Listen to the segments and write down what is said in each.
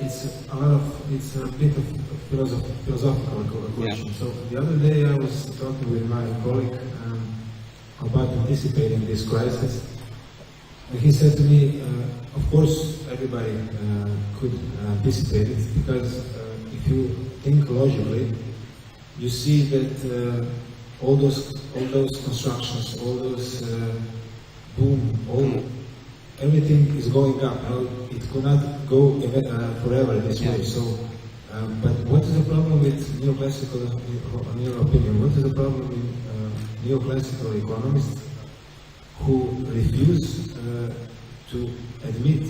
it's a bit of philosophical question. So the other day I was talking with my colleague about anticipating this crisis. And he said to me, of course everybody could anticipate it, because if you think logically, you see that all those constructions, all those boom, everything is going up. It could not go forever this way. So, but what is the problem with neoclassical, in your opinion, what is the problem with neoclassical economists who refuse to admit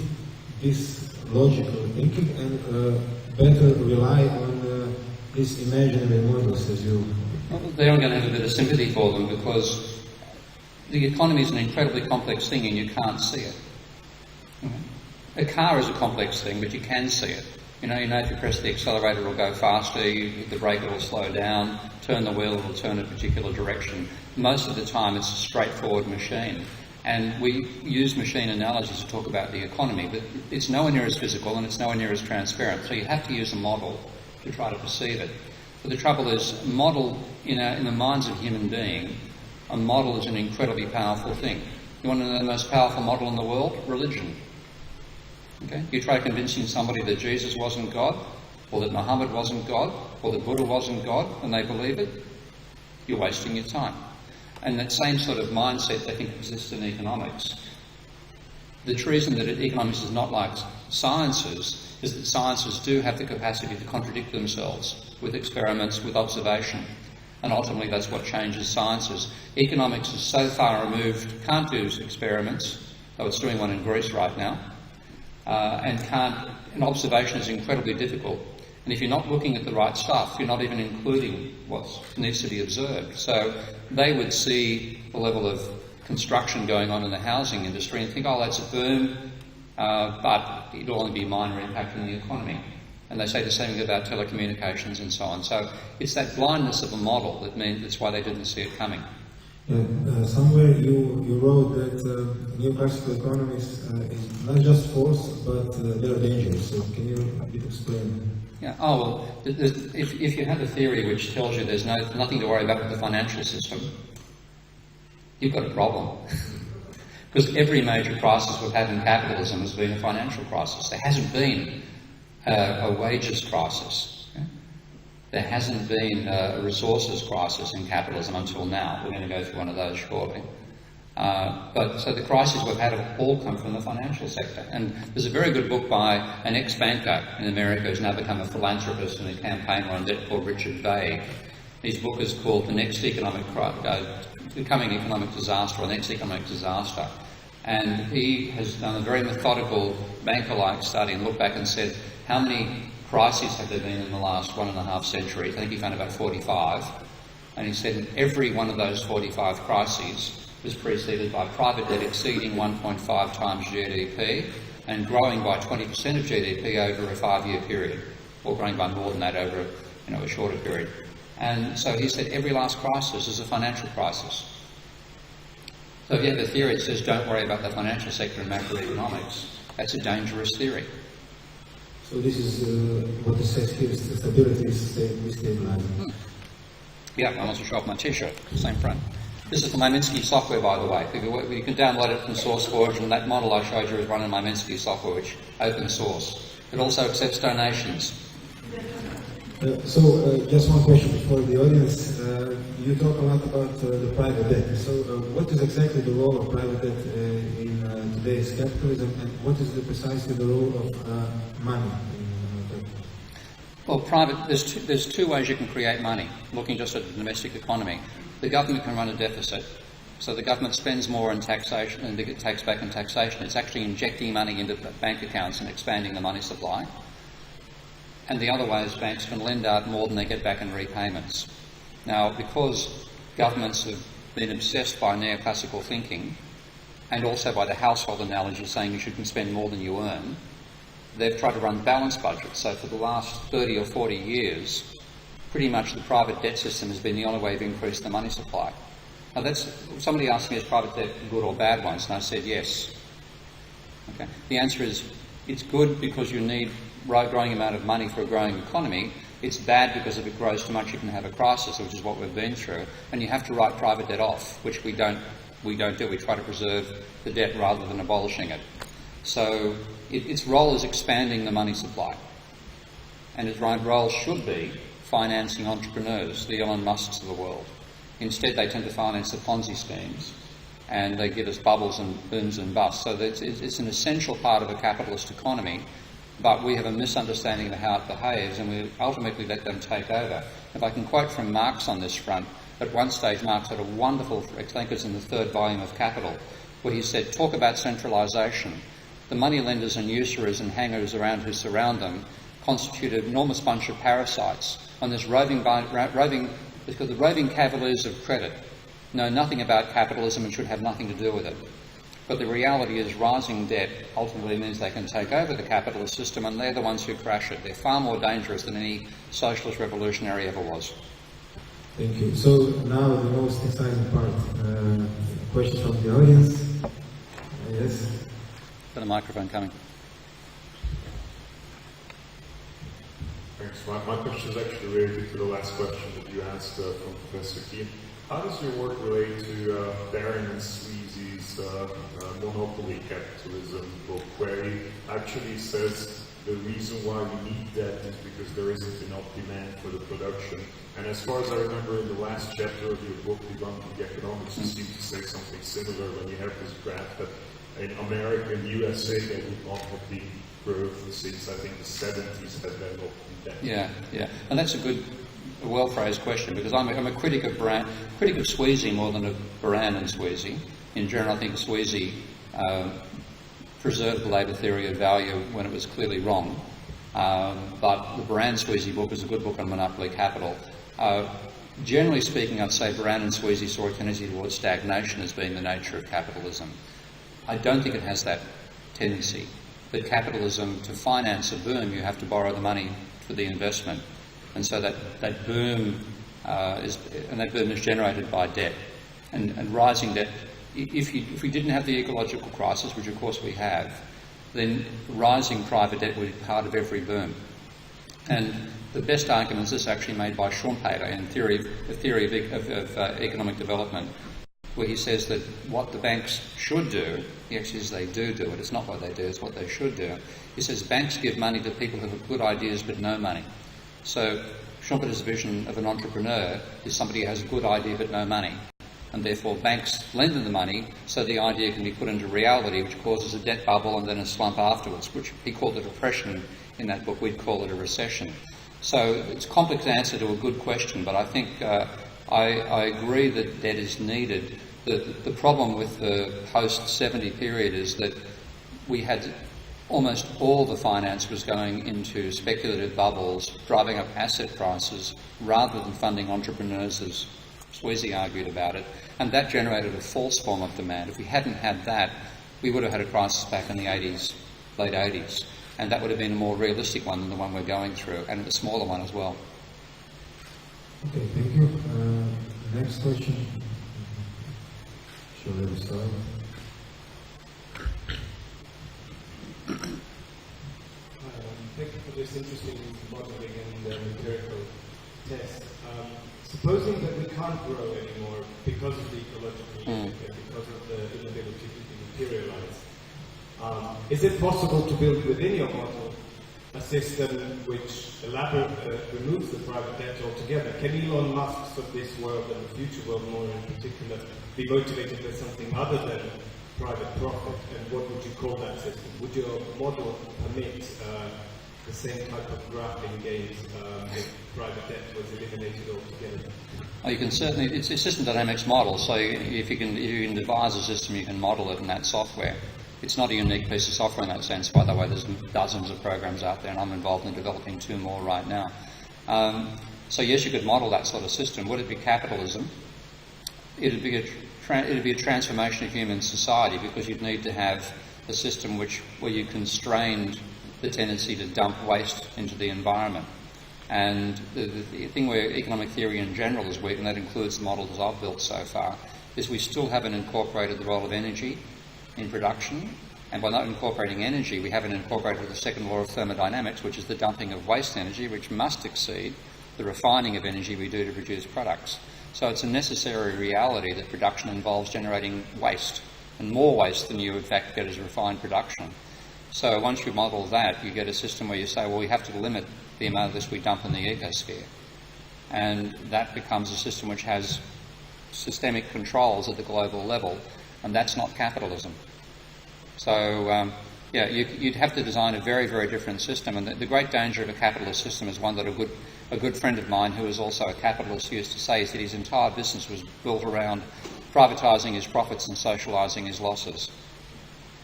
this logical thinking and better rely on these imaginary models as you... Well, they're going to have a bit of sympathy for them, because the economy is an incredibly complex thing and you can't see it. A car is a complex thing, but you can see it. You know if you press the accelerator, it'll go faster, the brake, it'll slow down, turn the wheel, it'll turn in a particular direction. Most of the time, it's a straightforward machine. And we use machine analogies to talk about the economy, but it's nowhere near as physical and it's nowhere near as transparent. So you have to use a model to try to perceive it. But the trouble is, model, in the minds of a human being, a model is an incredibly powerful thing. You want to know the most powerful model in the world? Religion. Okay? You try convincing somebody that Jesus wasn't God, or that Muhammad wasn't God, or that Buddha wasn't God, and they believe it, you're wasting your time. And that same sort of mindset, I think, exists in economics. The reason that economics is not like sciences is that sciences do have the capacity to contradict themselves with experiments, with observation. And ultimately that's what changes sciences. Economics is so far removed, can't do experiments, though it's doing one in Greece right now, and observation is incredibly difficult. And if you're not looking at the right stuff, you're not even including what needs to be observed. So they would see the level of construction going on in the housing industry and think, oh, that's a boom, but it'll only be a minor impact on the economy. And they say the same thing about telecommunications and so on. So it's that blindness of a model that means that's why they didn't see it coming. Somewhere you wrote that neoclassical economists is not just false, but they're dangerous. So can you a bit explain? Yeah. Oh, well, if you have a theory which tells you there's nothing to worry about with the financial system, you've got a problem. Because every major crisis we've had in capitalism has been a financial crisis. There hasn't been a wages crisis. There hasn't been a resources crisis in capitalism until now. We're going to go through one of those shortly. But so the crises we've had have all come from the financial sector. And there's a very good book by an ex-banker in America who's now become a philanthropist and a campaigner on debt called Richard Vague. His book is called Becoming Economic Disaster, or Next Economic Disaster. And he has done a very methodical banker-like study and looked back and said, how many crises have there been in the last 1.5 centuries? I think he found about 45. And he said every one of those 45 crises was preceded by private debt exceeding 1.5 times GDP and growing by 20% of GDP over a 5-year period, or growing by more than that over a shorter period. And so he said every last crisis is a financial crisis. So if you have a theory that says don't worry about the financial sector in macroeconomics, that's a dangerous theory. So this is what it says here, stability is destabilizing. Yeah, I want to show off my t-shirt, same front. This is the Minsky software, by the way. You can download it from SourceForge, and that model I showed you is run in Minsky software, which is open source. It also accepts donations. Just one question before the audience. You talk a lot about the private debt. So what is exactly the role of private debt in today's capitalism, and what is precisely the role of money in debt? Well, there's two ways you can create money, looking just at the domestic economy. The government can run a deficit. So the government spends more on taxation and it takes back in taxation. It's actually injecting money into bank accounts and expanding the money supply. And the other way is banks can lend out more than they get back in repayments. Now, because governments have been obsessed by neoclassical thinking and also by the household analogy saying you shouldn't spend more than you earn, they've tried to run balanced budgets. So for the last 30 or 40 years, pretty much the private debt system has been the only way to increase the money supply. Now somebody asked me, is private debt good or bad once? And I said yes. Okay. The answer is it's good because you need a growing amount of money for a growing economy. It's bad because if it grows too much, you can have a crisis, which is what we've been through. And you have to write private debt off, which we don't do. We try to preserve the debt rather than abolishing it. So its role is expanding the money supply. And its role should be financing entrepreneurs, the Elon Musks of the world. Instead, they tend to finance the Ponzi schemes, and they give us bubbles and booms and busts. So it's an essential part of a capitalist economy, but we have a misunderstanding of how it behaves, and we ultimately let them take over. If I can quote from Marx on this front, at one stage Marx had a wonderful, I think it's in the 3rd volume of Capital, where he said, talk about centralisation. The moneylenders and usurers and hangers around who surround them constitute an enormous bunch of parasites on this roving it's called the roving cavaliers of credit, know nothing about capitalism and should have nothing to do with it. But the reality is rising debt ultimately means they can take over the capitalist system, and they're the ones who crash it. They're far more dangerous than any socialist revolutionary ever was. Thank you. So now the most exciting part, questions from the audience. Yes? Got a microphone coming. Thanks. My question is actually related to the last question that you asked from Professor Keane. How does your work relate to Baron and Sweezy's Monopoly Capitalism book, where he actually says the reason why we need debt is because there isn't enough demand for the production? And as far as I remember, in the last chapter of your book, Debunking Economics, you seem to say something similar when you have this graph that in America and USA there would not have been growth since I think the 70s had there not been debt. Yeah, and that's a well-phrased question, because I'm a critic of Sweezy more than of Baran and Sweezy. In general, I think Sweezy preserved the labour theory of value when it was clearly wrong. But the Baran-Sweezy book is a good book on monopoly capital. Generally speaking, I'd say Baran and Sweezy saw a tendency towards stagnation as being the nature of capitalism. I don't think it has that tendency. But capitalism, to finance a boom, you have to borrow the money for the investment. And so that boom is generated by debt. And rising debt, if we didn't have the ecological crisis, which of course we have, then rising private debt would be part of every boom. And the best argument is this actually made by Schumpeter in the theory of economic development, where he says that what the banks should do, he actually says they do it, it's not what they do, it's what they should do. He says banks give money to people who have good ideas but no money. So Schumpeter's vision of an entrepreneur is somebody who has a good idea but no money. And therefore banks lend them the money so the idea can be put into reality, which causes a debt bubble and then a slump afterwards, which he called a depression in that book, we'd call it a recession. So it's a complex answer to a good question, but I think I agree that debt is needed. The problem with the post-70 period is that we had almost all the finance was going into speculative bubbles, driving up asset prices, rather than funding entrepreneurs, as Sweezy argued about it, and that generated a false form of demand. If we hadn't had that, we would have had a crisis back in the 80s, late 80s, and that would have been a more realistic one than the one we're going through, and a smaller one as well. Okay, thank you. Next question. Shall we start? Thank you for this interesting modeling and empirical test. Supposing that we can't grow anymore because of the ecological limit and because of the inability to dematerialize, is it possible to build within your model a system which removes the private debt altogether? Can Elon Musk of this world and the future world more in particular be motivated by something other than private profit? And what would you call that system? Would your model permit the same type of graphing gains if private debt was eliminated altogether? Well, you can certainly, it's a system dynamics model, so if you can devise a system, you can model it in that software. It's not a unique piece of software in that sense, by the way. There's dozens of programs out there, and I'm involved in developing 2 more right now. So yes, you could model that sort of system. Would it be capitalism? It'd be a transformation of human society, because you'd need to have a system where you constrained the tendency to dump waste into the environment. And the thing where economic theory in general is weak, and that includes the models I've built so far, is we still haven't incorporated the role of energy in production, And by not incorporating energy, we haven't incorporated the second law of thermodynamics, which is the dumping of waste energy, which must exceed the refining of energy we do to produce products. So it's a necessary reality that production involves generating waste, and more waste than you in fact get as refined production. So once you model that, you get a system where you say, well, we have to limit the amount of this we dump in the ecosphere. And that becomes a system which has systemic controls at the global level, and that's not capitalism. So, you'd have to design a very, very different system. And the great danger of a capitalist system is one that a good friend of mine, who is also a capitalist, used to say, is that his entire business was built around privatising his profits and socialising his losses.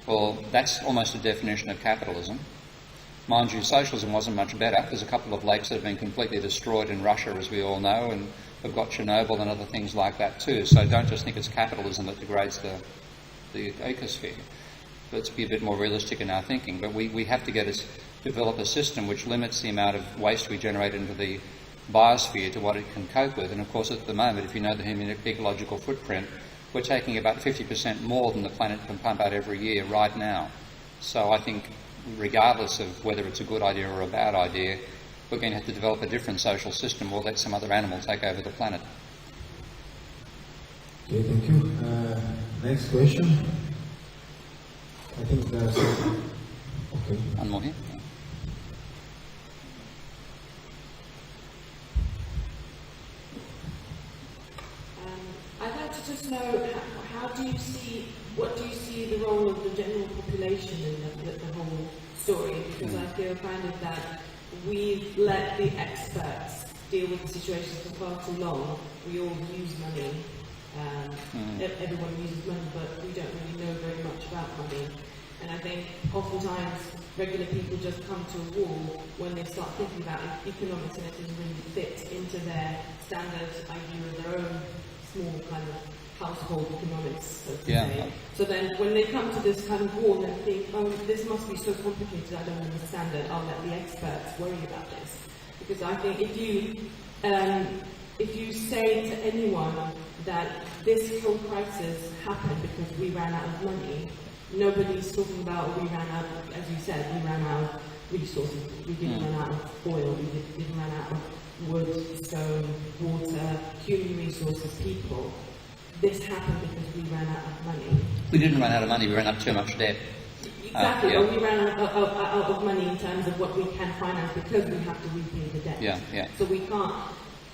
Well, that's almost a definition of capitalism. Mind you, socialism wasn't much better. There's a couple of lakes that have been completely destroyed in Russia, as we all know, and we've got Chernobyl and other things like that too. So don't just think it's capitalism that degrades the ecosphere. Let's be a bit more realistic in our thinking. But we have to develop a system which limits the amount of waste we generate into the biosphere to what it can cope with. And of course, at the moment, if you know the human ecological footprint, we're taking about 50% more than the planet can pump out every year right now. So I think, regardless of whether it's a good idea or a bad idea, we're going to have to develop a different social system or let some other animal take over the planet. Okay, thank you. Next question. I think there's... Okay. One more here. I'd like to just know, what do you see the role of the general population in the whole story? Because I feel kind of that we've let the experts deal with the situation for far too long. We all use money. Everyone uses money, but we don't really know very much about money. And I think oftentimes regular people just come to a wall when they start thinking about economics, and it doesn't really fit into their standard idea of their own small kind of household economics, so to say. So then when they come to this kind of wall and think, oh, this must be so complicated, I don't understand it, I'll let the experts worry about this. Because I think if you say to anyone that this whole crisis happened because we ran out of money, nobody's talking about we ran out of, as you said, we ran out of resources. We didn't run out of oil, we didn't run out of wood, stone, water, human resources, people. This happened because we ran out of money. We didn't run out of money, we ran out of too much debt. Exactly, or we ran out of money in terms of what we can finance because we have to repay the debt. So we can't.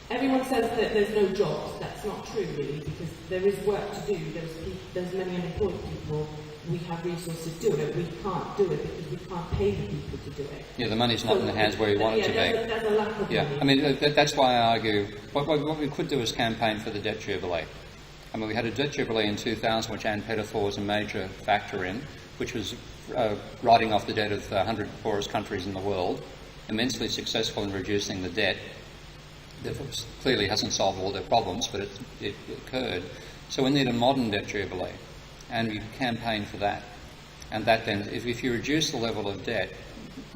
Everyone says that there's no jobs. That's not true, really, because there is work to do. There's many unemployed people. We have resources to do it. We can't do it because we can't pay the people to do it. Yeah, the money's not in the hands where we want it to be. There's a lack of money. I mean, that's why I argue what we could do is campaign for the debt jubilee. I mean, we had a debt jubilee in 2000, which Ann Pettifor was a major factor in, which was writing off the debt of the 100 poorest countries in the world, immensely successful in reducing the debt. That clearly hasn't solved all their problems, but it occurred. So we need a modern debt jubilee, and we campaign for that. And that then, if you reduce the level of debt,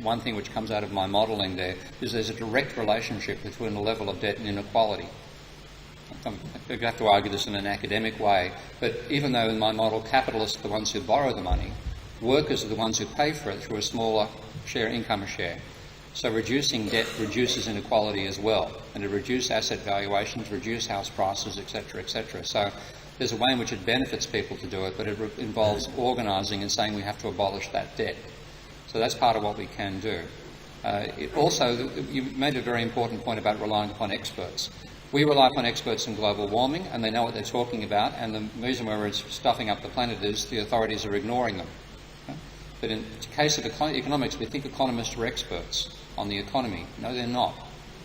one thing which comes out of my modelling there is there's a direct relationship between the level of debt and inequality. I'm going to have to argue this in an academic way, but even though in my model capitalists are the ones who borrow the money, workers are the ones who pay for it through a smaller income share. So reducing debt reduces inequality as well, and to reduce asset valuations, reduce house prices, etc., etc. So there's a way in which it benefits people to do it, but it involves organising and saying we have to abolish that debt. So that's part of what we can do. Also, you made a very important point about relying upon experts. We rely upon experts in global warming, and they know what they're talking about, and the reason why we're stuffing up the planet is the authorities are ignoring them. But in the case of economics, we think economists are experts on the economy. No, they're not.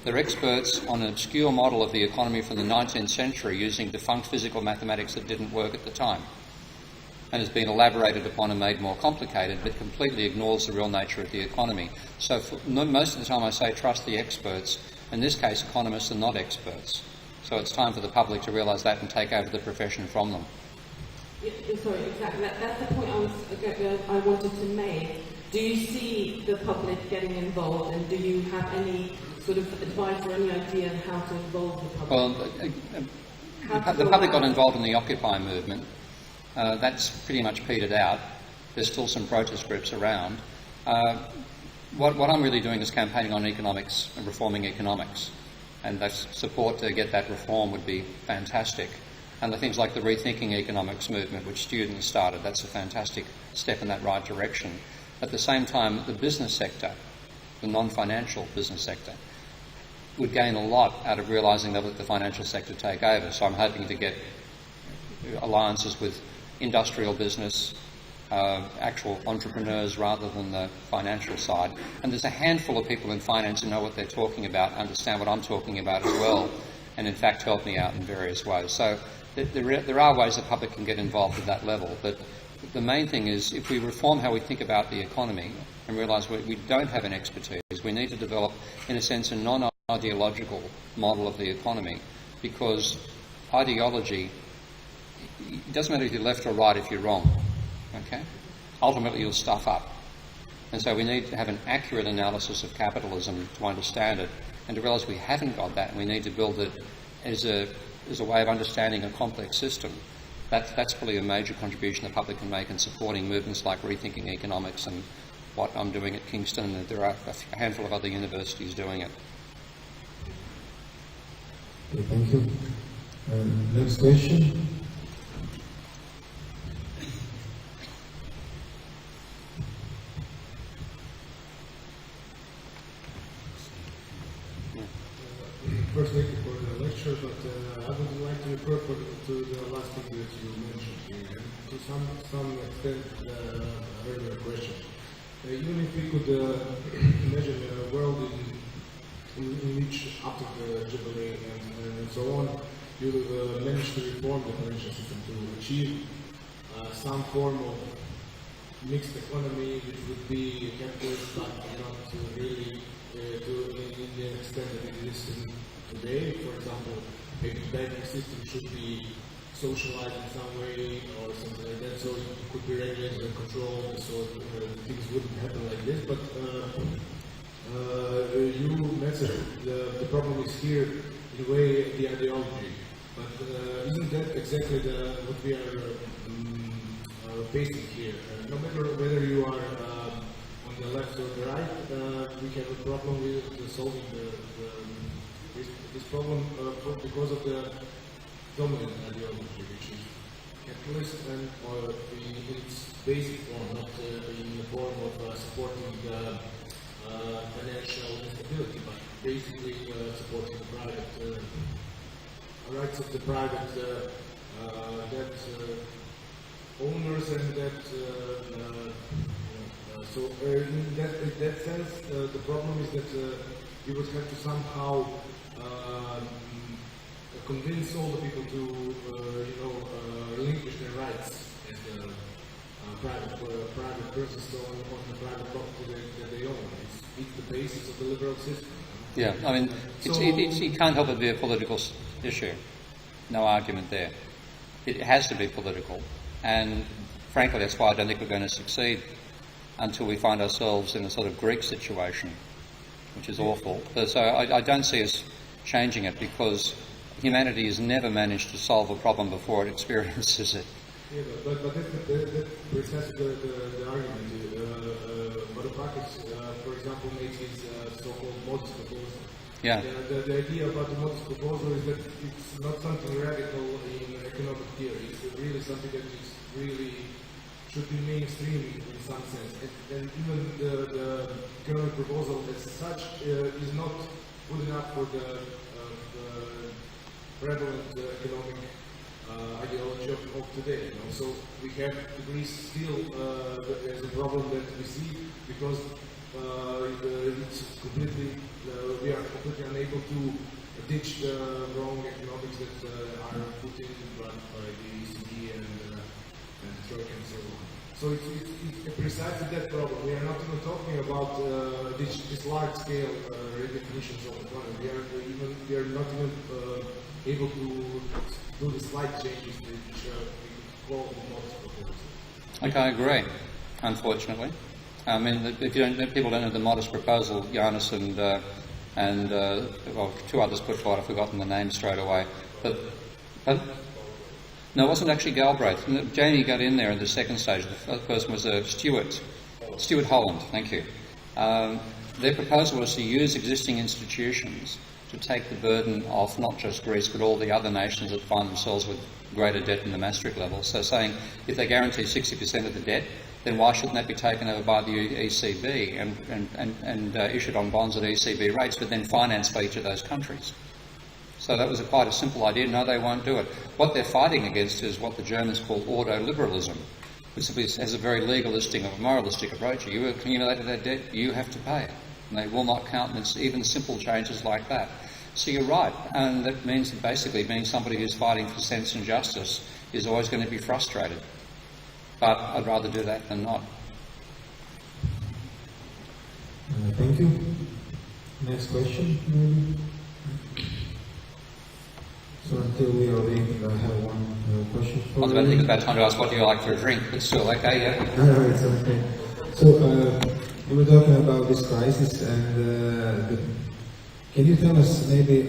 They're experts on an obscure model of the economy from the 19th century using defunct physical mathematics that didn't work at the time and has been elaborated upon and made more complicated, but completely ignores the real nature of the economy. So most of the time I say trust the experts. In this case, economists are not experts. So it's time for the public to realise that and take over the profession from them. Yeah, sorry, exactly. That's the point I wanted to make. Do you see the public getting involved, and do you have any sort of advice or any idea on how to involve the public? Well, the public got involved in the Occupy movement. That's pretty much petered out. There's still some protest groups around. What I'm really doing is campaigning on economics and reforming economics, and that's support to get that reform would be fantastic. And the things like the Rethinking Economics movement, which students started, that's a fantastic step in that right direction. At the same time, the business sector, the non-financial business sector, would gain a lot out of realising they'll let the financial sector take over. So I'm hoping to get alliances with industrial business, actual entrepreneurs rather than the financial side. And there's a handful of people in finance who know what they're talking about, understand what I'm talking about as well, and in fact help me out in various ways. So there are ways the public can get involved at that level, but the main thing is if we reform how we think about the economy and realise we don't have an expertise, we need to develop, in a sense, a non-ideological model of the economy, because ideology, it doesn't matter if you're left or right if you're wrong, okay? Ultimately you'll stuff up. And so we need to have an accurate analysis of capitalism to understand it, and to realise we haven't got that, and we need to build it as a way of understanding a complex system. That's probably a major contribution the public can make in supporting movements like Rethinking Economics and what I'm doing at Kingston, and there are a handful of other universities doing it. Okay, thank you. Next question. First, thank you for the lecture, but I would like to refer to the last thing that you mentioned here, and to some extent earlier question. Even if we could imagine a world in which, after the Jubilee and so on, you manage to reform the financial system to achieve some form of mixed economy, which would be capitalist, but not really in the extent that it is today. For example, maybe the banking system should be socialized in some way or something like that, so it could be regulated and controlled, so things wouldn't happen like this. But you mentioned the problem is here, in a way, the ideology. But isn't that exactly what we are facing here? No matter whether you are on the left or the right, we have a problem with solving this problem because of the dominant ideology, which is capitalist and in its basic form, not in the form of supporting the financial instability, but basically supporting the private rights of the private debt owners and debt. So in that sense, the problem is that you would have to somehow convince all the people to, relinquish their rights as private persons on the private property that they own. It's the basis of the liberal system. Yeah, I mean, it can't help but be a political issue. No argument there. It has to be political, and frankly, that's why I don't think we're going to succeed until we find ourselves in a sort of Greek situation, which is awful. So I don't see us changing it, because humanity has never managed to solve a problem before it experiences it. Yeah, but that's precisely the argument. Varoufakis, for example, makes his so-called modus proposal. Yeah. The idea about the modus proposal is that it's not something radical in economic theory. It's really something that is really should be mainstream in some sense. And even the economic proposal as such is not good enough for the prevalent economic ideology of today. So we have Greece still as a problem that we see, because it's completely we are completely unable to ditch the wrong economics that are put in by the ECB and the Troika and so on. So it's precisely that problem. We are not even talking about this large-scale redefinitions of economy. We are not even able to do the slight changes which we could call the modus proposal. Okay, I agree, unfortunately. I mean, if people don't know the modest proposal, Giannis and two others put forward, I've forgotten the name straight away. But No, it wasn't actually Galbraith. Jamie got in there in the second stage. The first person was Stuart Holland, thank you. Their proposal was to use existing institutions to take the burden off not just Greece but all the other nations that find themselves with greater debt than the Maastricht level. So saying if they guarantee 60% of the debt, then why shouldn't that be taken over by the ECB and issued on bonds at ECB rates, but then financed by each of those countries? So that was quite a simple idea. No, they won't do it. What they're fighting against is what the Germans call ordoliberalism, which has a very legalistic or moralistic approach. You accumulated that debt, you have to pay it. And they will not countenance even simple changes like that. So you're right, and that means that basically being somebody who's fighting for sense and justice is always going to be frustrated. But I'd rather do that than not. Thank you. Next question, maybe? So until we are waiting, I have one question for you. I was about to think about time to ask what do you like for a drink, but still, okay, yeah. No, it's okay. So you were talking about this crisis, and can you tell us maybe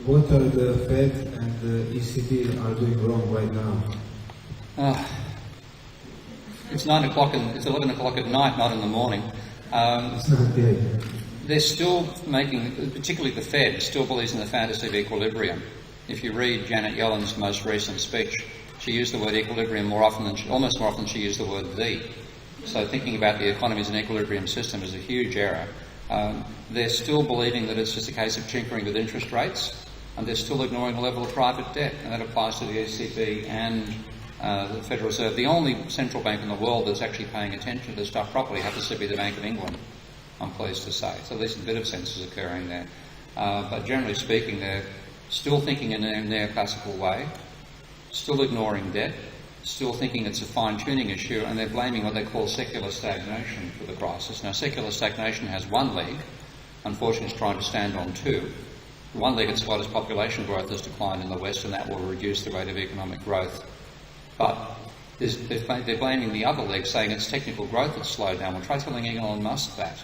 what are the Fed and the ECB are doing wrong right now? It's 9 o'clock and it's 11 o'clock at night, not in the morning. It's not good. They're still making, particularly the Fed, still believes in the fantasy of equilibrium. If you read Janet Yellen's most recent speech, she used the word equilibrium almost more often than she used the word the. So thinking about the economy as an equilibrium system is a huge error. They're still believing that it's just a case of tinkering with interest rates, and they're still ignoring the level of private debt, and that applies to the ECB and the Federal Reserve. The only central bank in the world that's actually paying attention to this stuff properly happens to be the Bank of England, I'm pleased to say. So at least a bit of sense is occurring there. But generally speaking, they're still thinking in a neoclassical way, still ignoring debt, still thinking it's a fine-tuning issue, and they're blaming what they call secular stagnation for the crisis. Now, secular stagnation has one leg. Unfortunately, it's trying to stand on two. One leg, it's what as population growth has declined in the West, and that will reduce the rate of economic growth. But they're blaming the other leg, saying it's technical growth that's slowed down. Well, try telling Elon Musk that.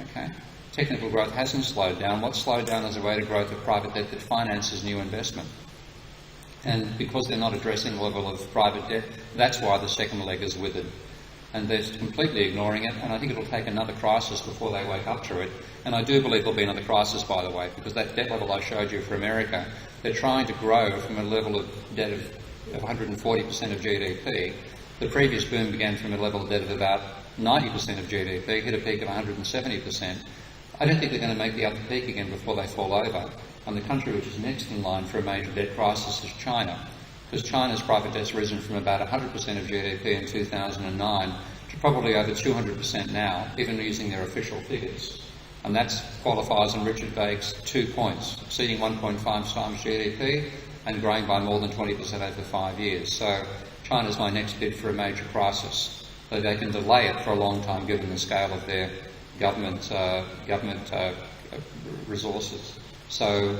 Okay? Technical growth hasn't slowed down. What's slowed down is the rate of growth of private debt that finances new investment. And because they're not addressing the level of private debt, that's why the second leg is withered. And they're completely ignoring it, and I think it'll take another crisis before they wake up to it. And I do believe there'll be another crisis, by the way, because that debt level I showed you for America, they're trying to grow from a level of debt of 140% of GDP. The previous boom began from a level of debt of about 90% of GDP, hit a peak of 170%. I don't think they're going to make the upper peak again before they fall over. And the country which is next in line for a major debt crisis is China, because China's private debt's risen from about 100% of GDP in 2009 to probably over 200% now, even using their official figures. And that qualifies in Richard Bake's 2 points, exceeding 1.5 times GDP and growing by more than 20% over 5 years. So China's my next bid for a major crisis, though they can delay it for a long time given the scale of their government resources. So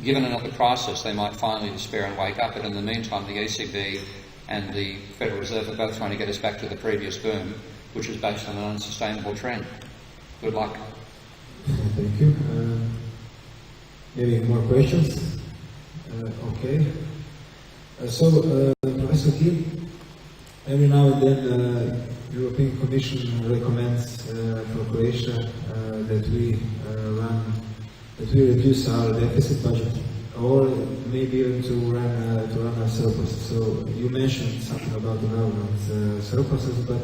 given another crisis, they might finally despair and wake up, but in the meantime, the ECB and the Federal Reserve are both trying to get us back to the previous boom, which is based on an unsustainable trend. Good luck. Thank you. Maybe more questions? Okay. Professor Kim, every now and then the European Commission recommends for Croatia that we reduce our deficit budget, or maybe even to run a surplus. So you mentioned something about the government surpluses, but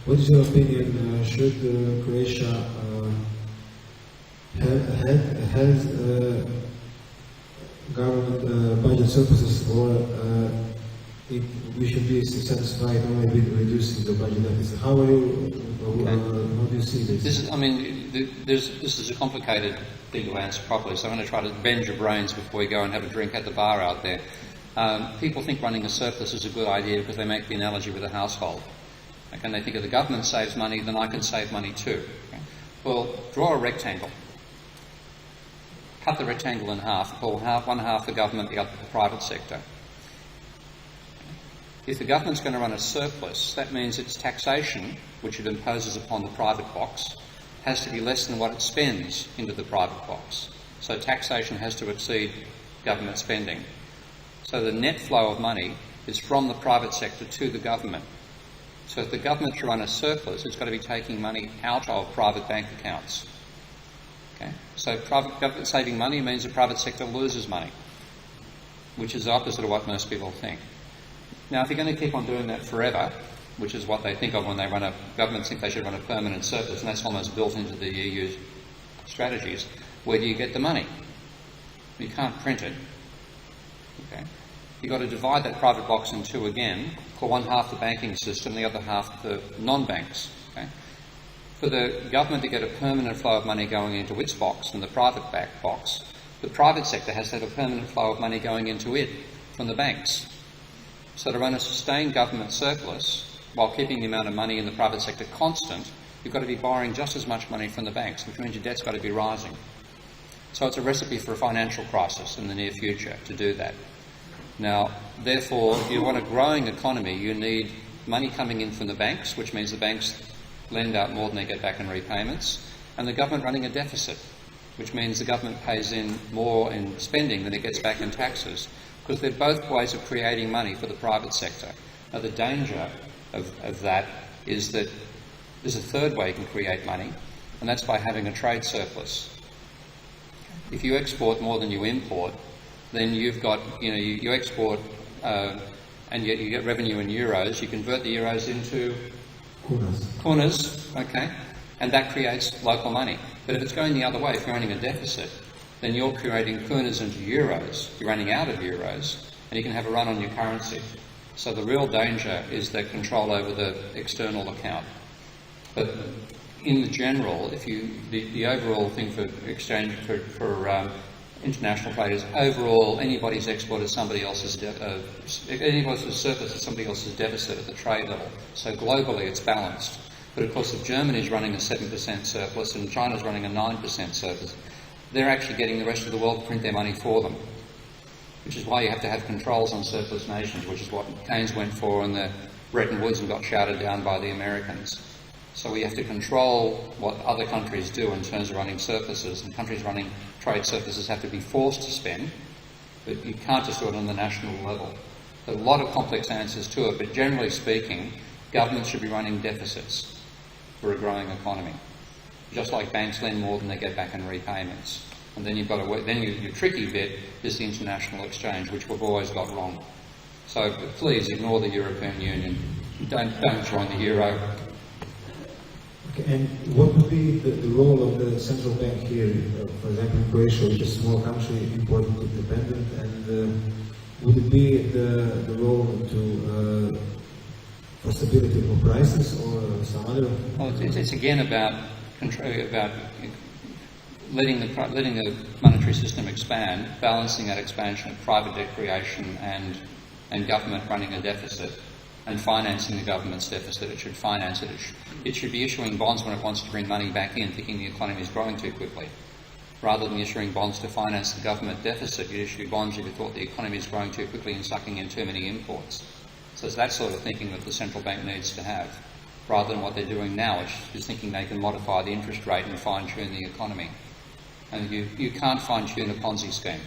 what is your opinion? Should Croatia has government budget surpluses, or we should be satisfied only with reducing the budget deficit? How do you see this? This is a complicated thing to answer properly, so I'm going to try to bend your brains before we go and have a drink at the bar out there. People think running a surplus is a good idea because they make the analogy with a household. Okay, and they think if the government saves money, then I can save money too. Okay? Well, draw a rectangle. Cut the rectangle in half, call one half the government, the other the private sector. If the government's going to run a surplus, that means its taxation, which it imposes upon the private box, has to be less than what it spends into the private box. So taxation has to exceed government spending. So the net flow of money is from the private sector to the government. So if the government to run a surplus, it's got to be taking money out of private bank accounts. Okay? So private government saving money means the private sector loses money, which is the opposite of what most people think. Now, if you're going to keep on doing that forever, which is what they think of when they run a, governments think they should run a permanent surplus, and that's almost built into the EU strategies, where do you get the money? You can't print it. Okay? You've got to divide that private box in two again, for one half the banking system, the other half the non-banks. Okay? For the government to get a permanent flow of money going into its box, from the private back box, the private sector has to have a permanent flow of money going into it from the banks. So to run a sustained government surplus, while keeping the amount of money in the private sector constant, you've got to be borrowing just as much money from the banks, which means your debt's got to be rising. So it's a recipe for a financial crisis in the near future to do that. Now, therefore, if you want a growing economy, you need money coming in from the banks, which means the banks lend out more than they get back in repayments, and the government running a deficit, which means the government pays in more in spending than it gets back in taxes, because they're both ways of creating money for the private sector. Now, the danger of that is that there's a third way you can create money, and that's by having a trade surplus. If you export more than you import, then you've got, you export and yet you get revenue in euros, you convert the euros into kunas, okay, and that creates local money. But if it's going the other way, if you're running a deficit, then you're creating kunas into euros, you're running out of euros, and you can have a run on your currency. So the real danger is that control over the external account. But in the general, if the overall thing for exchange for international trade is overall anybody's export is somebody else's anybody's surplus is somebody else's deficit at the trade level. So globally it's balanced. But of course if Germany's running a 7% surplus and China's running a 9% surplus, they're actually getting the rest of the world to print their money for them. Which is why you have to have controls on surplus nations, which is what Keynes went for in the Bretton Woods and got shouted down by the Americans. So we have to control what other countries do in terms of running surpluses, and countries running trade surpluses have to be forced to spend, but you can't just do it on the national level. There are a lot of complex answers to it, but generally speaking, governments should be running deficits for a growing economy. Just like banks lend more than they get back in repayments. And then you've got to work, then your tricky bit is the international exchange, which we've always got wrong. So please ignore the European Union. Don't join the euro. Okay, and what would be the role of the central bank here? For example, in Croatia, which is a small country, important independent, and would it be the role for stability of prices or some other? Well, it's again about letting the monetary system expand, balancing that expansion of private debt creation and government running a deficit, and financing the government's deficit. It should finance it. It should be issuing bonds when it wants to bring money back in, thinking the economy is growing too quickly. Rather than issuing bonds to finance the government deficit, you issue bonds if you thought the economy is growing too quickly and sucking in too many imports. So it's that sort of thinking that the central bank needs to have, rather than what they're doing now, which is thinking they can modify the interest rate and fine-tune the economy. And you can't fine-tune a Ponzi scheme.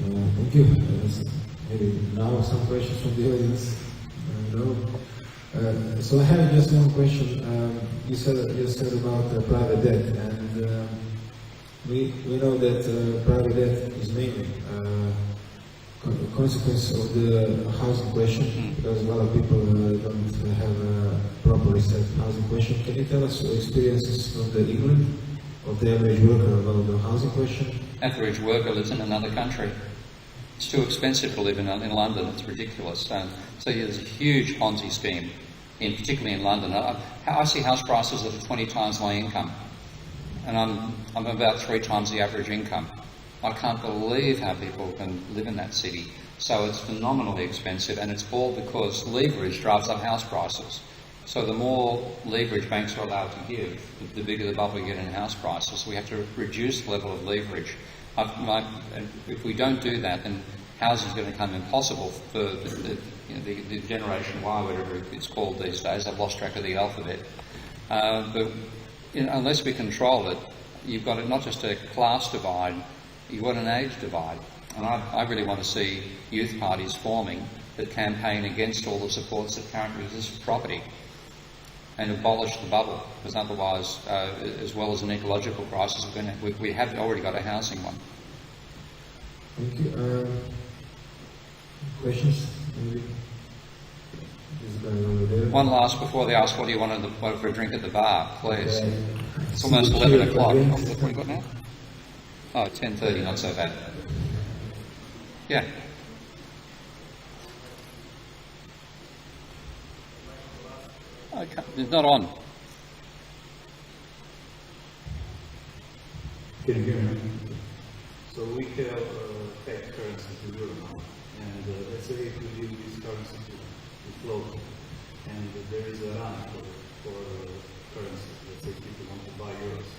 Thank you. Maybe now some questions from the audience. So I have just one question. You said about private debt, and we know that private debt is mainly a consequence of the housing question, because a lot of people don't have a properly set housing question. Can you tell us your experiences from the England of the average worker about the housing question? Average worker lives in another country. It's too expensive to live in London. It's ridiculous. So there's a huge Ponzi scheme, particularly in London. I see house prices that are 20 times my income, and I'm about 3 times the average income. I can't believe how people can live in that city. So it's phenomenally expensive, and it's all because leverage drives up house prices. So the more leverage banks are allowed to give, the bigger the bubble you get in house prices. So we have to reduce the level of leverage. If we don't do that, then housing is going to become impossible for the Generation Y, whatever it's called these days. I've lost track of the alphabet. But unless we control it, you've got not just a class divide, you've got an age divide. And I really want to see youth parties forming that campaign against all the supports that currently exist for property and abolish the bubble, because otherwise, as well as an ecological crisis, we have already got a housing one. Thank you. Questions? Maybe? This guy over there. One last before they ask what do you want for a drink at the bar, please. Okay. It's almost 11 o'clock. What have we got now? Oh, 10:30, not so bad. Yeah. Okay, it's not on. Can you hear me? So we have pegged currency to euro now, and let's say if we leave this currency to float, and there is a run for currency, let's say people want to buy euros,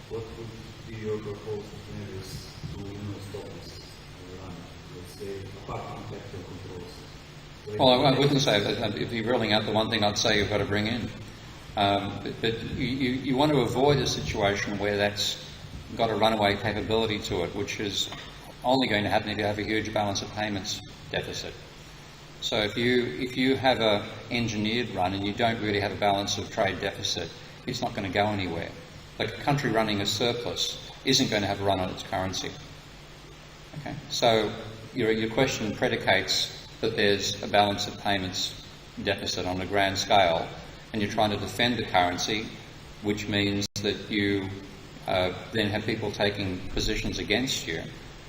what would be your proposed measures to stop this run? Let's say apart from capital controls. Well, I wouldn't say that. If you're ruling out the one thing, I'd say you've got to bring in. But you want to avoid a situation where that's got a runaway capability to it, which is only going to happen if you have a huge balance of payments deficit. So if you have a engineered run and you don't really have a balance of trade deficit, it's not going to go anywhere. Like a country running a surplus isn't going to have a run on its currency. Okay, so your question predicates that there's a balance of payments deficit on a grand scale, and you're trying to defend the currency, which means that you then have people taking positions against you,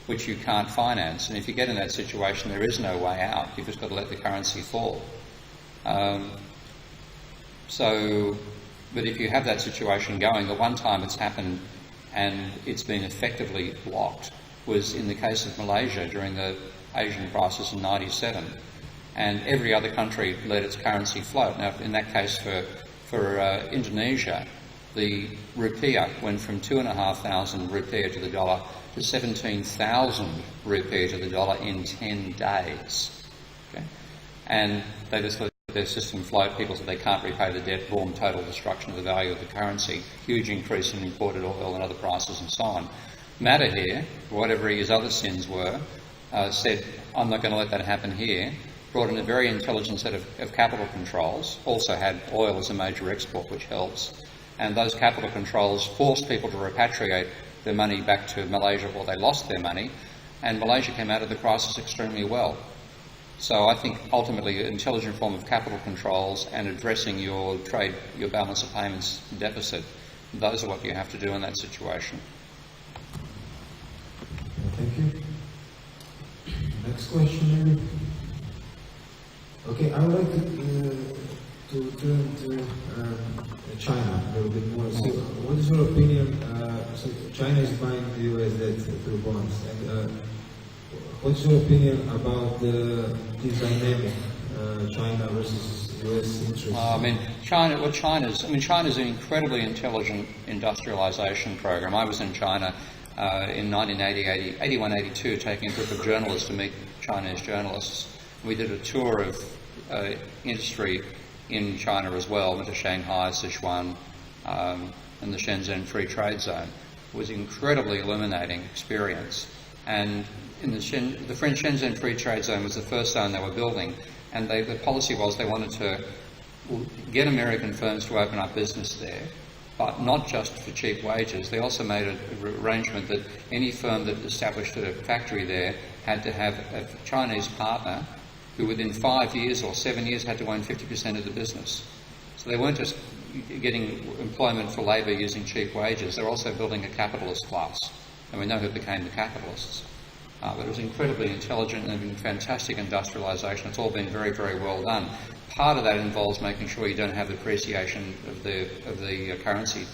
which you can't finance. And if you get in that situation, there is no way out. You've just got to let the currency fall. But if you have that situation going, the one time it's happened and it's been effectively blocked was in the case of Malaysia during the Asian crisis in '97, and every other country let its currency float. Now, in that case, for Indonesia, the rupiah went from 2,500 rupiah to the dollar to 17,000 rupiah to the dollar in 10 days. Okay? And they just let their system float. People said they can't repay the debt, boom, total destruction of the value of the currency, huge increase in imported oil and other prices and so on. Matter here, whatever his other sins were, said, I'm not going to let that happen here, brought in a very intelligent set of capital controls, also had oil as a major export, which helps, and those capital controls forced people to repatriate their money back to Malaysia where they lost their money, and Malaysia came out of the crisis extremely well. So I think ultimately an intelligent form of capital controls and addressing your trade, your balance of payments deficit, those are what you have to do in that situation. Thank you. Next question, maybe. Okay, I would like to turn to China a little bit more. So, what is your opinion? So, China is buying the US debt through bonds, and what's your opinion about this dynamic, China versus US interests? China's an incredibly intelligent industrialization program. I was in China in 1980, 81, 82, taking a group of journalists to meet Chinese journalists. We did a tour of industry in China as well, went to Shanghai, Sichuan, and the Shenzhen Free Trade Zone. It was an incredibly illuminating experience. And in the French Shenzhen Free Trade Zone was the first zone they were building, and the policy was they wanted to get American firms to open up business there, but not just for cheap wages. They also made an arrangement that any firm that established a factory there had to have a Chinese partner who within 5 years or 7 years had to own 50% of the business. So they weren't just getting employment for labour using cheap wages, they were also building a capitalist class. And we know who became the capitalists. But it was incredibly intelligent and fantastic industrialisation. It's all been very, very well done. Part of that involves making sure you don't have appreciation of the currency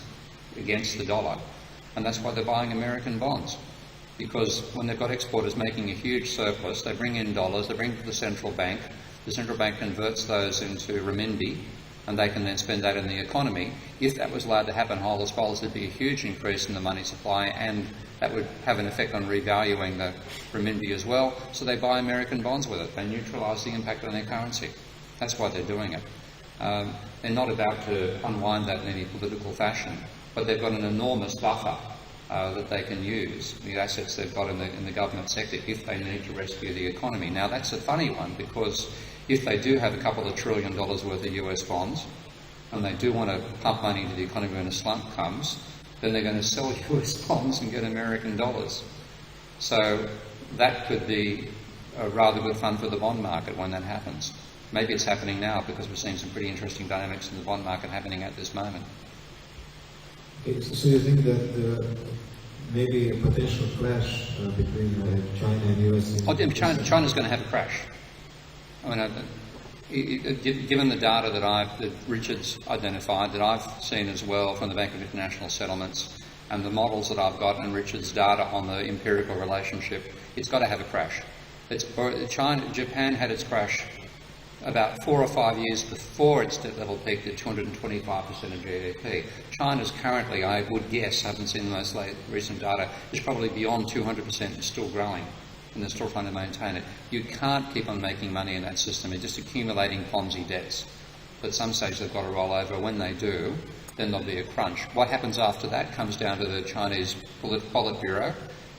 against the dollar. And that's why they're buying American bonds. Because when they've got exporters making a huge surplus, they bring in dollars, they bring to the central bank converts those into renminbi, and they can then spend that in the economy. If that was allowed to happen whole as follows, there'd be a huge increase in the money supply, and that would have an effect on revaluing the renminbi as well. So they buy American bonds with it. They neutralise the impact on their currency. That's why they're doing it. They're not about to unwind that in any political fashion, but they've got an enormous buffer that they can use, the assets they've got in the government sector, if they need to rescue the economy. Now, that's a funny one, because if they do have a couple of $1 trillion worth of US bonds, and they do want to pump money into the economy when a slump comes, then they're going to sell US bonds and get American dollars. So that could be a rather good fun for the bond market when that happens. Maybe it's happening now, because we're seeing some pretty interesting dynamics in the bond market happening at this moment. Okay, so you think that maybe a potential clash between China and US? China's going to have a crash. I mean, given the data that Richard's identified, that I've seen as well from the Bank of International Settlements, and the models that I've got and Richard's data on the empirical relationship, it's got to have a crash. Japan had its crash about 4 or 5 years before its debt level peaked at 225% of GDP. China's currently, I would guess, I haven't seen the most recent data, is probably beyond 200% and still growing, and they're still trying to maintain it. You can't keep on making money in that system. It's just accumulating Ponzi debts. But at some stage they've got to roll over. When they do, then there'll be a crunch. What happens after that comes down to the Chinese Politburo,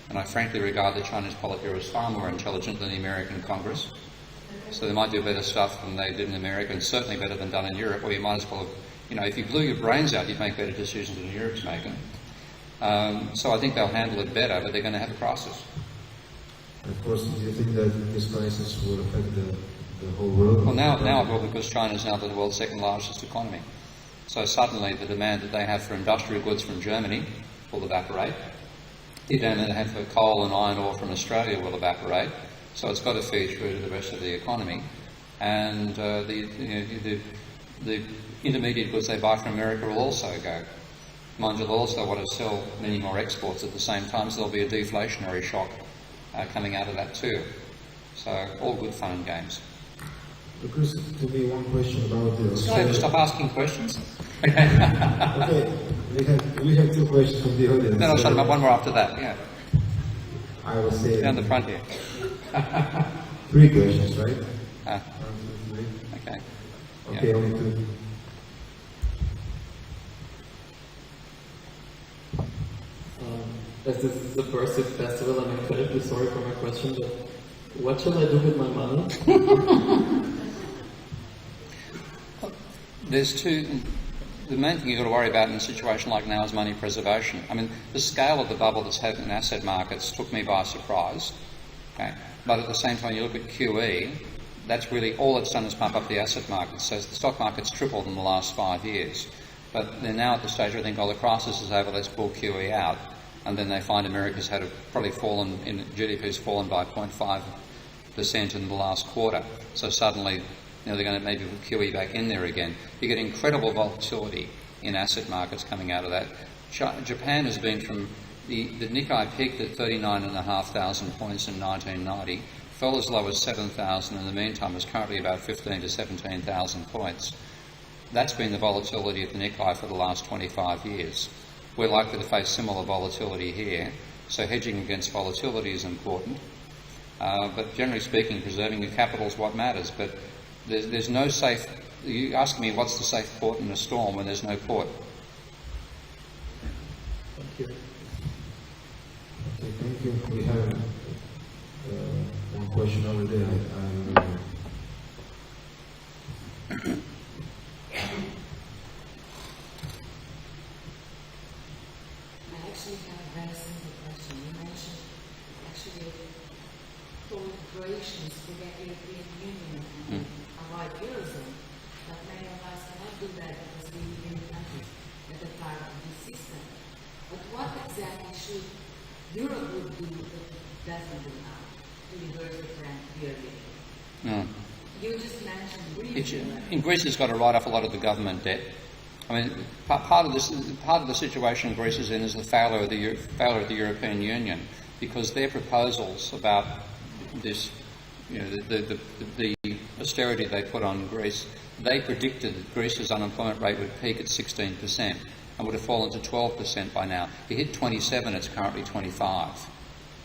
and I frankly regard the Chinese Politburo as far more intelligent than the American Congress. So they might do better stuff than they did in America, and certainly better than done in Europe, or you might as well have, if you blew your brains out, you'd make better decisions than Europe's making. So I think they'll handle it better, but they're going to have a crisis. Of course, do you think that this crisis will affect the whole world? Well, now it will, because China is now the world's second largest economy. So suddenly the demand that they have for industrial goods from Germany will evaporate. The demand that they have for coal and iron ore from Australia will evaporate. So it's got to feed through to the rest of the economy. And the intermediate goods they buy from America will also go. Mind you, they'll also want to sell many more exports at the same time, so there'll be a deflationary shock coming out of that too. So all good fun and games. Chris, to me, one question about the... Stop asking questions. Okay, we have 2 questions from the audience. Then I'll shut up one more after that, yeah. I will say... Down the front here. 3 questions, right? 1, 2, 3. Okay. Okay, yeah. only 2. As this is a Subversive Festival, I'm incredibly sorry for my question, but what shall I do with my money? There's two. The main thing you've got to worry about in a situation like now is money preservation. I mean, the scale of the bubble that's happened in asset markets took me by surprise. Okay, but at the same time, you look at QE. That's really all it's done is pump up the asset markets. So the stock market's tripled in the last 5 years. But they're now at the stage where they think, oh, the crisis is over, let's pull QE out. And then they find America's had probably fallen, GDP's fallen by 0.5% in the last quarter. So suddenly, they're going to maybe put QE back in there again. You get incredible volatility in asset markets coming out of that. Japan has been from, the Nikkei peaked at 39,500 points in 1990, fell as low as 7,000, in the meantime is currently about 15,000 to 17,000 points. That's been the volatility of the Nikkei for the last 25 years. We're likely to face similar volatility here, so hedging against volatility is important. But generally speaking, preserving your capital is what matters. But there's no safe... You ask me what's the safe port in a storm when there's no port? Thank you. Okay, thank you. We have one question over there. I actually have a very simple question. You mentioned actually told Croatians to get European Union and avoid Eurozone, but many of us cannot do that because we live in countries that are part of this system. But what exactly should Europe would do that it doesn't do now to reverse the trend clearly? You just mentioned Greece. In Greece, it's got to write off a lot of the government debt. I mean, part of the situation Greece is in is the failure of the European Union, because their proposals about this, the austerity they put on Greece, they predicted that Greece's unemployment rate would peak at 16% and would have fallen to 12% by now. It hit 27, it's currently 25.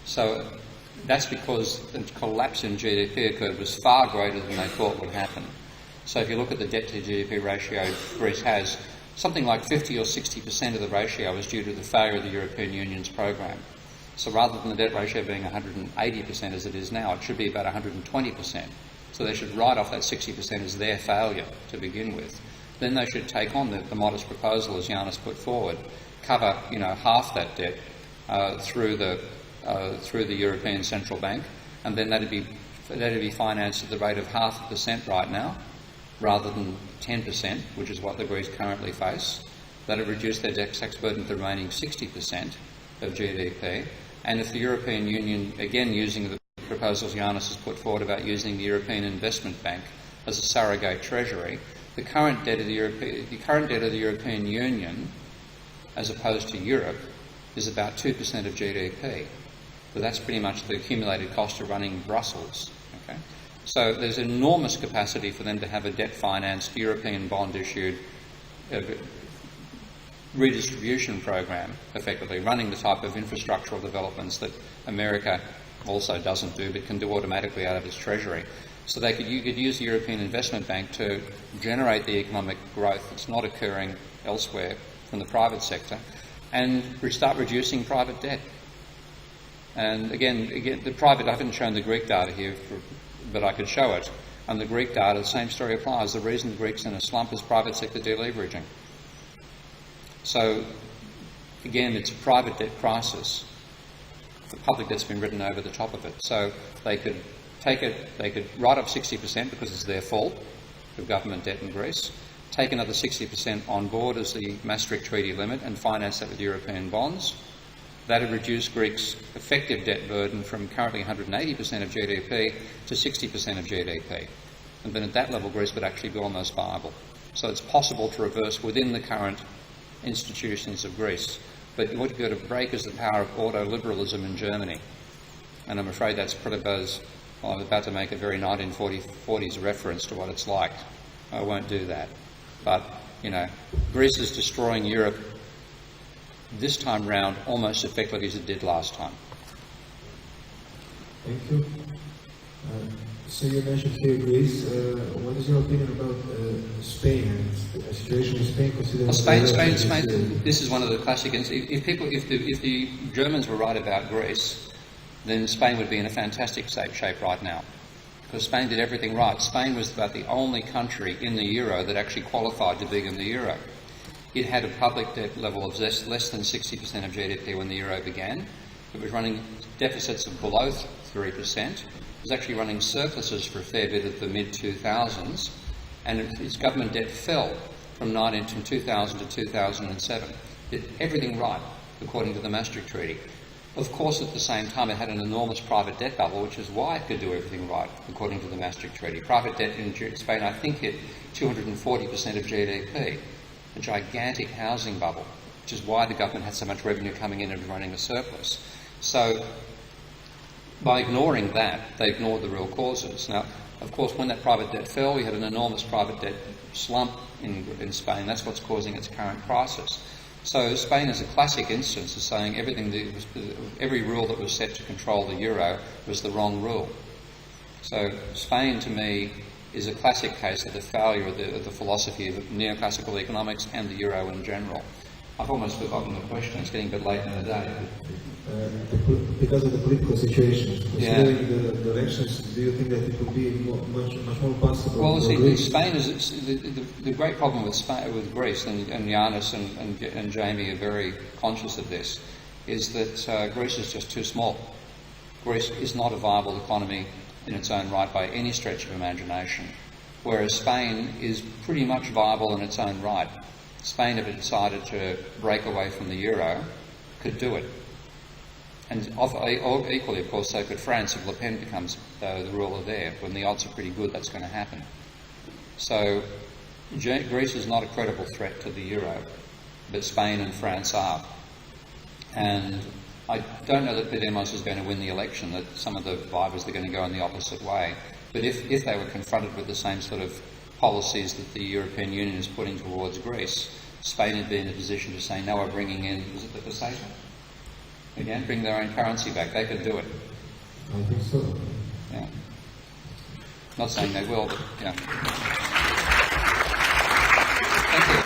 So that's because the collapse in GDP occurred was far greater than they thought would happen. So if you look at the debt to GDP ratio Greece has, something like 50 or 60% of the ratio is due to the failure of the European Union's program. So rather than the debt ratio being 180% as it is now, it should be about 120%. So they should write off that 60% as their failure to begin with. Then they should take on the modest proposal, as Yanis put forward, cover half that debt through the European Central Bank, and then that'd be financed at the rate of 0.5% right now, rather than 10%, which is what the Greeks currently face. That'd reduce their debt tax burden to the remaining 60% of GDP. And if the European Union, again using the proposals Yanis has put forward about using the European Investment Bank as a surrogate treasury, the current debt of the European Union, as opposed to Europe, is about 2% of GDP. But that's pretty much the accumulated cost of running Brussels. Okay? So there's enormous capacity for them to have a debt-financed European bond-issued redistribution program, effectively running the type of infrastructural developments that America also doesn't do, but can do automatically out of its treasury. So you could use the European Investment Bank to generate the economic growth that's not occurring elsewhere from the private sector, and start reducing private debt. And again, the private, I haven't shown the Greek data here, but I could show it. And the Greek data, the same story applies. The reason the Greeks are in a slump is private sector deleveraging. So again, it's a private debt crisis. The public debt's been written over the top of it. So they could write off 60% because it's their fault of government debt in Greece, take another 60% on board as the Maastricht Treaty limit and finance that with European bonds. That would reduce Greece's effective debt burden from currently 180% of GDP to 60% of GDP. And then at that level, Greece would actually be almost viable. So it's possible to reverse within the current institutions of Greece. But what you've got to break is the power of ordo-liberalism in Germany. And I'm afraid that's pretty buzz. Well, I'm about to make a very 1940s reference to what it's like. I won't do that. But, Greece is destroying Europe this time round almost as effectively as it did last time. Thank you. So you mentioned here Greece. What is your opinion about Spain and the situation in Spain? Considering Spain. This is one of the classic. If the Germans were right about Greece, then Spain would be in a fantastic shape right now, because Spain did everything right. Spain was about the only country in the euro that actually qualified to be in the euro. It had a public debt level of less than 60% of GDP when the euro began. It was running deficits of below 3%. It was actually running surpluses for a fair bit of the mid-2000s, and its government debt fell from 2000 to 2007. It did everything right, according to the Maastricht Treaty. Of course, at the same time, it had an enormous private debt bubble, which is why it could do everything right, according to the Maastricht Treaty. Private debt in Spain, I think, hit 240% of GDP, a gigantic housing bubble, which is why the government had so much revenue coming in and running a surplus. So, by ignoring that, they ignored the real causes. Now, of course, when that private debt fell, we had an enormous private debt slump in Spain. That's what's causing its current crisis. So Spain is a classic instance of saying every rule that was set to control the euro was the wrong rule. So Spain, to me, is a classic case of the failure of the philosophy of neoclassical economics and the euro in general. I've almost forgotten the question. It's getting a bit late in the day. Because of the political situation, considering the elections, do you think that it will be much more possible? Well, see, Spain is the great problem with Greece, and Yanis and Jamie are very conscious of this, is that Greece is just too small. Greece is not a viable economy in its own right by any stretch of imagination, whereas Spain is pretty much viable in its own right. Spain, if it decided to break away from the euro, could do it. And equally, of course, so could France if Le Pen becomes the ruler there. When the odds are pretty good, that's going to happen. So Greece is not a credible threat to the euro, but Spain and France are. And I don't know that Podemos is going to win the election, that some of the vibers are going to go in the opposite way. But if they were confronted with the same sort of policies that the European Union is putting towards Greece, Spain would be in a position to say, no, we're bringing in, was it the peseta? Again, bring their own currency back. They could do it. I think so. Yeah. Not saying they will, but yeah. Thank you.